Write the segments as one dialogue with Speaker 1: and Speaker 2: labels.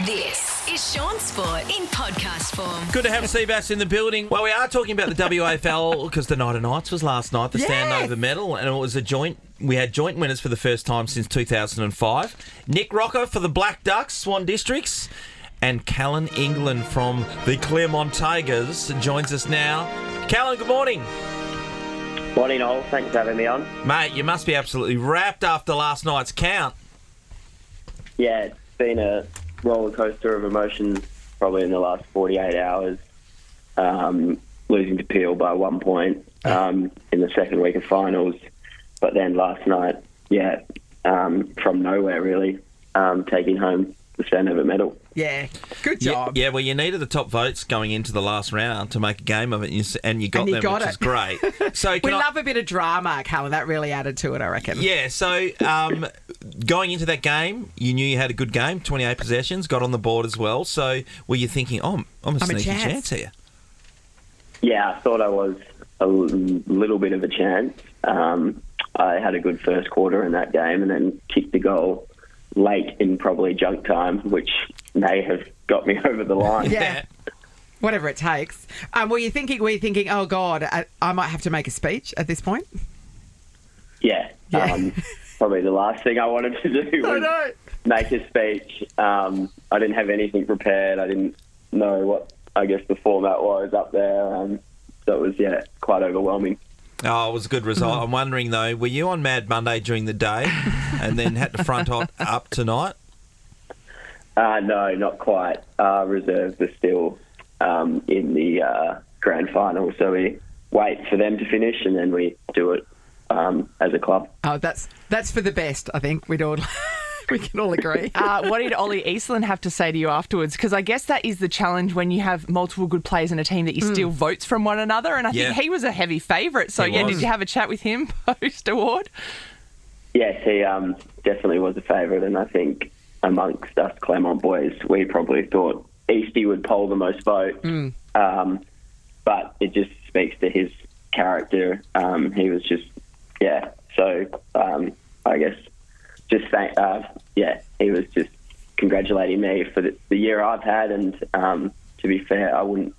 Speaker 1: This is Shaun Sport in podcast form.
Speaker 2: Good to have Seabass in the building. Well, we are talking about the WAFL because the Night of Nights was last night, the Sandover Medal, and it was a joint. We had joint winners for the first time since 2005. Nick Rokahr for the Black Ducks, Swan Districts, and Callan, England from the Claremont Tigers joins us now. Callan, good morning.
Speaker 3: Morning, all. Thanks for having me on.
Speaker 2: Mate, you must be absolutely wrapped after last night's count.
Speaker 3: Yeah, it's been a roller coaster of emotions probably in the last 48 hours. Losing to Peel by 1 point in the second week of finals. But then last night, from nowhere really, taking home the Sandover Medal.
Speaker 4: Yeah, good job.
Speaker 2: Yeah, well, you needed the top votes going into the last round to make a game of it, and you got them, which is great. So
Speaker 4: we love a bit of drama, Callan. That really added to it, I reckon.
Speaker 2: Yeah, so going into that game, you knew you had a good game, 28 possessions, got on the board as well. So were you thinking, I'm a sneaky chance here?
Speaker 3: Yeah, I thought I was a little bit of a chance. I had a good first quarter in that game and then kicked the goal late in probably junk time, which may have got me over the line.
Speaker 4: Yeah. Whatever it takes. Were you thinking, oh, God, I might have to make a speech at this point?
Speaker 3: Yeah. Probably the last thing I wanted to do was make a speech. I didn't have anything prepared. I didn't know what, I guess, the format was up there. So it was, quite overwhelming.
Speaker 2: Oh, it was a good result. I'm wondering, though, were you on Mad Monday during the day and then had to front up tonight?
Speaker 3: No, not quite. Reserves are still in the grand final, so we wait for them to finish and then we do it as a club.
Speaker 4: Oh, that's for the best, I think. We can all agree.
Speaker 5: What did Ollie Eastland have to say to you afterwards? Because I guess that is the challenge when you have multiple good players in a team that you steal votes from one another. And I think he was a heavy favourite. So, did you have a chat with him post-award? Yes,
Speaker 3: he definitely was a favourite. And I think amongst us Claremont boys, we probably thought Eastie would poll the most votes. But it just speaks to his character. He was just, So, I guess... he was just congratulating me for the year I've had, and to be fair, I wouldn't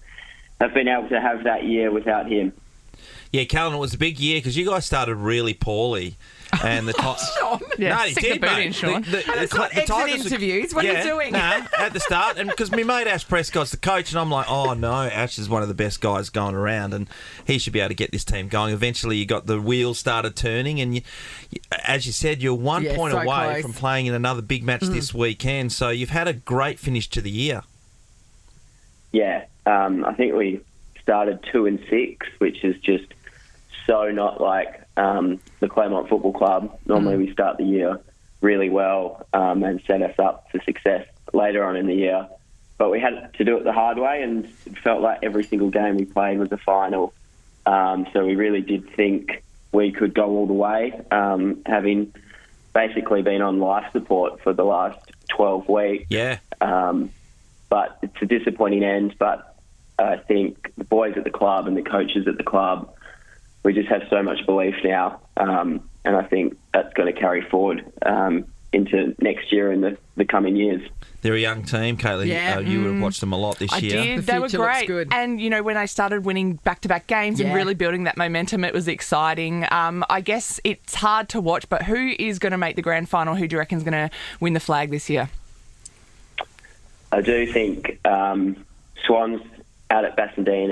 Speaker 3: have been able to have that year without him.
Speaker 2: Yeah, Callan, it was a big year because you guys started really poorly. And the
Speaker 4: Shaun.
Speaker 2: No, he did, mate.
Speaker 5: Shaun.
Speaker 4: It's not exit interviews. What are you doing?
Speaker 2: At the start. And because my mate Ash Prescott's the coach, and I'm like, oh, no, Ash is one of the best guys going around, and he should be able to get this team going. Eventually, you got the wheels started turning, and as you said, you're 1 point away
Speaker 4: close
Speaker 2: from playing in another big match this weekend. So you've had a great finish to the year.
Speaker 3: Yeah, I think we started 2-6, which is just so not like the Claremont Football Club. Normally we start the year really well and set us up for success later on in the year. But we had to do it the hard way, and it felt like every single game we played was a final. So we really did think we could go all the way, having basically been on life support for the last 12 weeks.
Speaker 2: Yeah.
Speaker 3: But it's a disappointing end. But I think the boys at the club and the coaches at the club, we just have so much belief now, and I think that's going to carry forward into next year and the coming years.
Speaker 2: They're a young team, Caitlin.
Speaker 4: Yeah.
Speaker 2: You would have watched them a lot this year.
Speaker 5: I did.
Speaker 4: The
Speaker 5: They were
Speaker 4: future looks
Speaker 5: great.
Speaker 4: good.
Speaker 5: And, when they started winning back-to-back games and really building that momentum, it was exciting. I guess it's hard to watch, but who is going to make the grand final? Who do you reckon is going to win the flag this year?
Speaker 3: I do think Swans out at Bassendean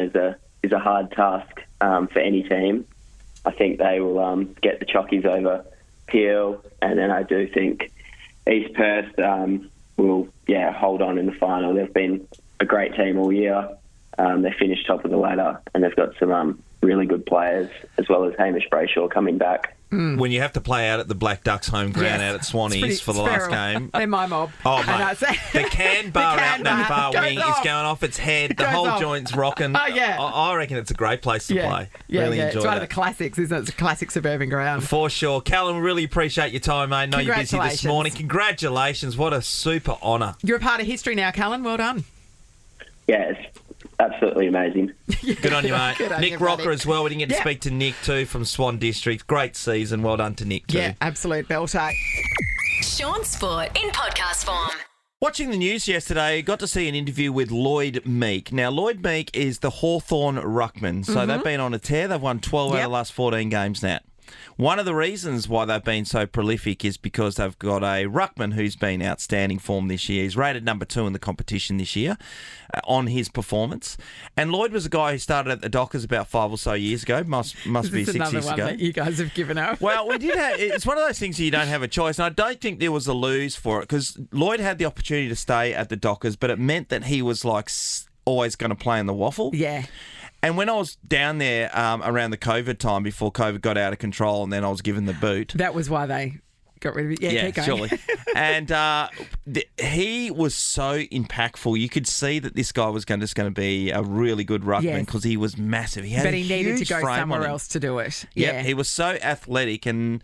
Speaker 3: is a hard task for any team. I think they will get the chockies over Peel, and then I do think East Perth will hold on in the final. They've been a great team all year. They finished top of the ladder, and they've got some really good players, as well as Hamish Brayshaw coming back.
Speaker 2: When you have to play out at the Black Ducks home ground out at Swannies for the last game.
Speaker 4: They're my mob.
Speaker 2: Oh, mate. The can bar out in that far wing is going off its head. The whole joint's rocking.
Speaker 4: Oh, yeah.
Speaker 2: I reckon it's a great place to play. Really enjoy
Speaker 4: it's one
Speaker 2: it.
Speaker 4: of the classics, isn't it? It's a classic suburban ground.
Speaker 2: For sure. Callan, we really appreciate your time, mate. I know you're busy this morning. Congratulations. What a super honour.
Speaker 4: You're a part of history now, Callan. Well done.
Speaker 3: Yeah, it's absolutely amazing.
Speaker 2: Good on you, mate.
Speaker 4: Good on
Speaker 2: Nick
Speaker 4: you,
Speaker 2: Rokahr
Speaker 4: buddy.
Speaker 2: as well. We didn't get to speak to Nick too from Swan Districts. Great season. Well done to Nick too.
Speaker 4: Yeah, absolute belter.
Speaker 1: Shaun Sport in podcast form.
Speaker 2: Watching the news yesterday, got to see an interview with Lloyd Meek. Now, Lloyd Meek is the Hawthorn ruckman. So they've been on a tear. They've won 12 out of the last 14 games now. One of the reasons why they've been so prolific is because they've got a ruckman who's been outstanding form this year. He's rated number 2 in the competition this year on his performance. And Lloyd was a guy who started at the Dockers about 5 or so years ago. Must be 6 years ago.
Speaker 4: That you guys have given up.
Speaker 2: Well, we did have. It's one of those things that you don't have a choice, and I don't think there was a lose for it because Lloyd had the opportunity to stay at the Dockers, but it meant that he was like always going to play in the waffle.
Speaker 4: Yeah.
Speaker 2: And when I was down there around the COVID time, before COVID got out of control, and then I was given the boot.
Speaker 4: That was why they got rid of it. Yeah, keep going.
Speaker 2: Surely. And he was so impactful. You could see that this guy was just going to be a really good ruckman because he was massive. He
Speaker 4: needed to go somewhere else to do it.
Speaker 2: Yeah, he was so athletic. And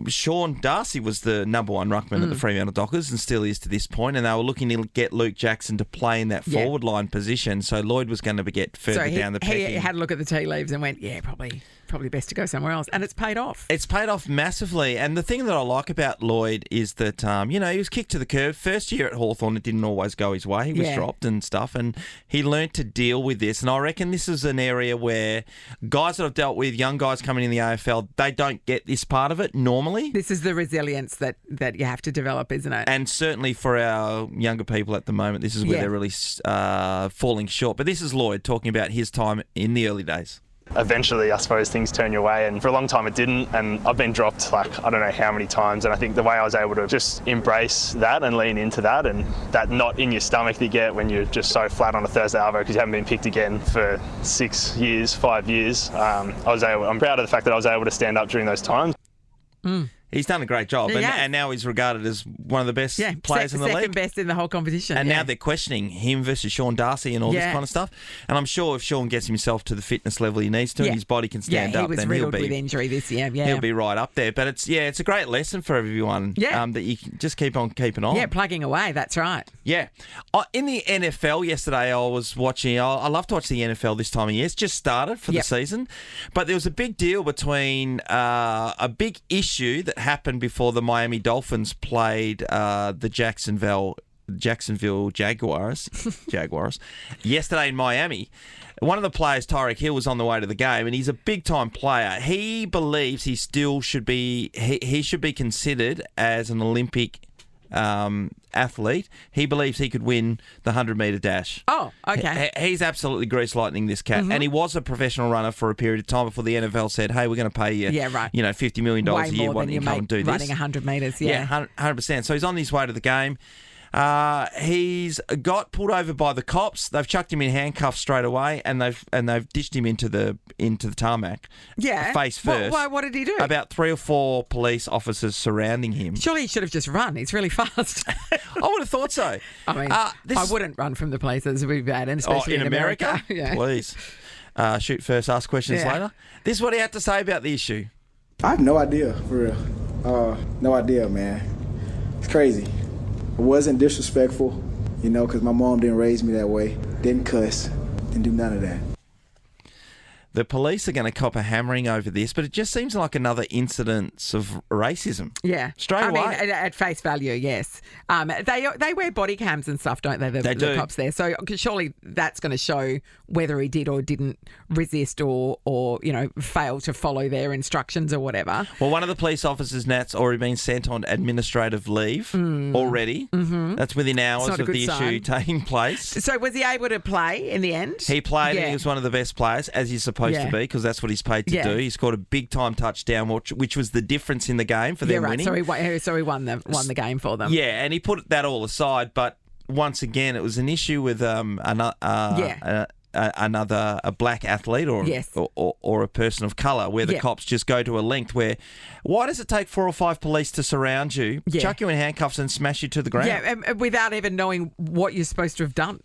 Speaker 2: Shaun Darcy was the number 1 ruckman at the Fremantle Dockers and still is to this point. And they were looking to get Luke Jackson to play in that forward line position. So Lloyd was going to get further down the pecking.
Speaker 4: He had a look at the tea leaves and went, yeah, probably best to go somewhere else. And it's paid off.
Speaker 2: It's paid off massively. And the thing that I like about Lloyd is that, he was kicked to the curb. First year at Hawthorn, it didn't always go his way. He was dropped and stuff. And he learnt to deal with this. And I reckon this is an area where guys that I've dealt with, young guys coming in the AFL, they don't get this part of it normally.
Speaker 4: This is the resilience that you have to develop, isn't it?
Speaker 2: And certainly for our younger people at the moment, this is where they're really falling short. But this is Lloyd talking about his time in the early days.
Speaker 6: Eventually, I suppose things turn your way, and for a long time it didn't, and I've been dropped I don't know how many times, and I think the way I was able to just embrace that and lean into that, and that knot in your stomach that you get when you're just so flat on a Thursday arvo because you haven't been picked again for 6 years, 5 years, I'm proud of the fact that I was able to stand up during those times.
Speaker 2: He's done a great job, and now he's regarded as one of the best players in the league.
Speaker 4: Second best in the whole competition.
Speaker 2: And now they're questioning him versus Shaun Darcy and all this kind of stuff. And I'm sure if Shaun gets himself to the fitness level he needs to and his body can stand up, then he'll be
Speaker 4: with injury this year.
Speaker 2: He'll be right up there. But it's a great lesson for everyone that you can just keep on keeping on.
Speaker 4: Yeah, plugging away. That's right.
Speaker 2: Yeah. In the NFL yesterday, I was watching. I love to watch the NFL this time of year. It's just started for the season, but there was a big deal between a big issue that happened before the Miami Dolphins played the Jacksonville Jaguars yesterday in Miami. One of the players, Tyreek Hill, was on the way to the game, and he's a big-time player. He believes he still should be he should be considered as an Olympic athlete. He believes he could win the 100-metre dash.
Speaker 4: Oh, okay.
Speaker 2: He's absolutely grease lightning, this cat. And he was a professional runner for a period of time before the NFL said, hey, we're going to pay you, $50 million a year. Why don't you come and do this?
Speaker 4: Running 100 metres,
Speaker 2: Yeah, 100%. So he's on his way to the game. He's got pulled over by the cops. They've chucked him in handcuffs straight away, and they've dished him into the tarmac.
Speaker 4: Yeah,
Speaker 2: face first.
Speaker 4: Why? What did he do?
Speaker 2: About 3 or 4 police officers surrounding him.
Speaker 4: Surely he should have just run. He's really fast.
Speaker 2: I would have thought so.
Speaker 4: I mean, I wouldn't run from the places. It would be bad, and especially in America.
Speaker 2: Please. Shoot first, ask questions later. This is what he had to say about the issue.
Speaker 7: I have no idea, for real. No idea, man. It's crazy. It wasn't disrespectful, because my mom didn't raise me that way. Didn't cuss. Didn't do none of that.
Speaker 2: The police are going to cop a hammering over this, but it just seems like another incidence of racism.
Speaker 4: Yeah.
Speaker 2: Straight away.
Speaker 4: I mean, at face value, yes. They wear body cams and stuff, don't they?
Speaker 2: They do.
Speaker 4: The cops there. So surely that's going to show whether he did or didn't resist or fail to follow their instructions or whatever.
Speaker 2: Well, one of the police officers, Nat's already been sent on administrative leave already. Mm-hmm. That's within hours of the issue taking place.
Speaker 4: So was he able to play in the end?
Speaker 2: He played and he was one of the best players, as he's supposed to be, because that's what he's paid to do. He scored a big-time touchdown, which was the difference in the game for them winning.
Speaker 4: So he won the game for them.
Speaker 2: Yeah, and he put that all aside, but once again, it was an issue with another black athlete or a person of colour where the cops just go to a length where why does it take 4 or 5 police to surround you, chuck you in handcuffs and smash you to the ground?
Speaker 4: Yeah, without even knowing what you're supposed to have done.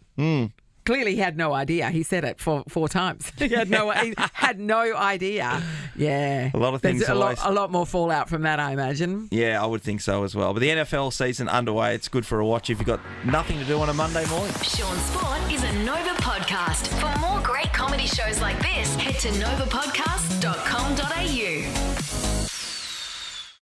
Speaker 4: Clearly, he had no idea. He said it 4 times. He had no idea. Yeah,
Speaker 2: a lot of things.
Speaker 4: A lot more fallout from that, I imagine.
Speaker 2: Yeah, I would think so as well. But the NFL season underway. It's good for a watch if you've got nothing to do on a Monday morning.
Speaker 1: Shaun Sport is a Nova podcast. For more great comedy shows like this, head to novapodcast.com.au.